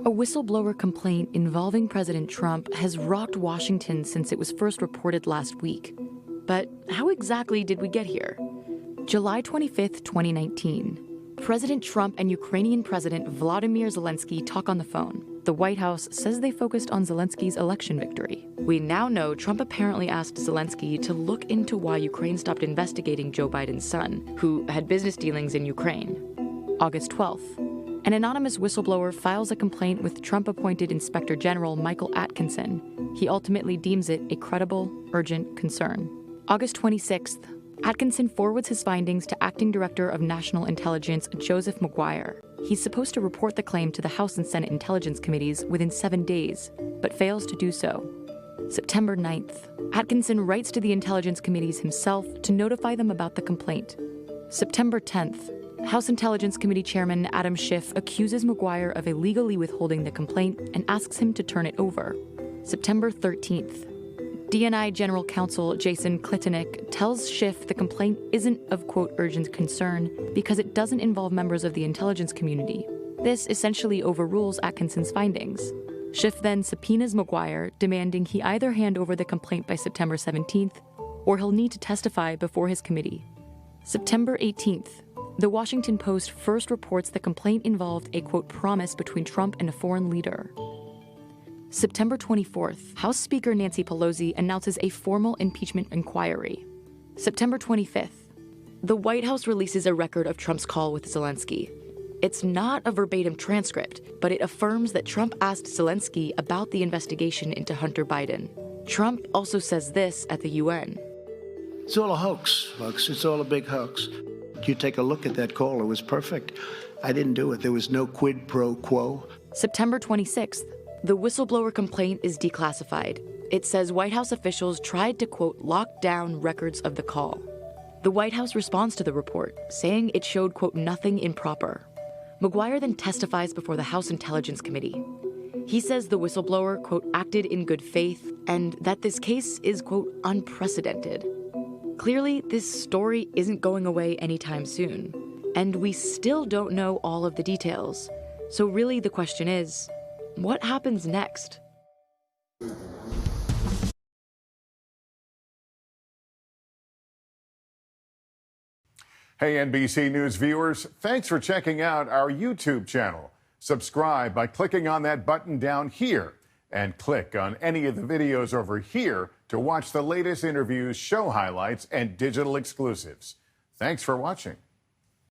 A whistleblower complaint involving President Trump has rocked Washington since it was first reported last week. But how exactly did we get here? July 25th, 2019. President Trump and Ukrainian President Volodymyr Zelensky talk on the phone. The White House says they focused on Zelensky's election victory. We now know Trump apparently asked Zelensky to look into why Ukraine stopped investigating Joe Biden's son, who had business dealings in Ukraine. August 12th. An anonymous whistleblower files a complaint with Trump-appointed Inspector General Michael Atkinson. He ultimately deems it a credible, urgent concern. August 26th. Atkinson forwards his findings to Acting Director of National Intelligence Joseph Maguire. He's supposed to report the claim to the House and Senate Intelligence Committees within 7 days, but fails to do so. September 9th. Atkinson writes to the Intelligence Committees himself to notify them about the complaint. September 10th. House Intelligence Committee Chairman Adam Schiff accuses Maguire of illegally withholding the complaint and asks him to turn it over. September 13th. DNI General Counsel Jason Klitinick tells Schiff the complaint isn't of, quote, urgent concern because it doesn't involve members of the intelligence community. This essentially overrules Atkinson's findings. Schiff then subpoenas Maguire, demanding he either hand over the complaint by September 17th or he'll need to testify before his committee. September 18th. The Washington Post first reports the complaint involved a, quote, promise between Trump and a foreign leader. September 24th, House Speaker Nancy Pelosi announces a formal impeachment inquiry. September 25th, the White House releases a record of Trump's call with Zelensky. It's not a verbatim transcript, but it affirms that Trump asked Zelensky about the investigation into Hunter Biden. Trump also says this at the UN. It's all a hoax, folks. It's all a big hoax. You take a look at that call. It was perfect. I didn't do it. There was no quid pro quo. September 26th. The whistleblower complaint is declassified. It says White House officials tried to, quote, lock down records of the call. The White House responds to the report, saying it showed, quote, nothing improper. Maguire then testifies before the House Intelligence Committee. He says the whistleblower, quote, acted in good faith and that this case is, quote, unprecedented. Clearly, this story isn't going away anytime soon, and we still don't know all of the details. So really the question is, what happens next? Hey, NBC News viewers, thanks for checking out our YouTube channel. Subscribe by clicking on that button down here and click on any of the videos over here to watch the latest interviews, show highlights, and digital exclusives. Thanks for watching.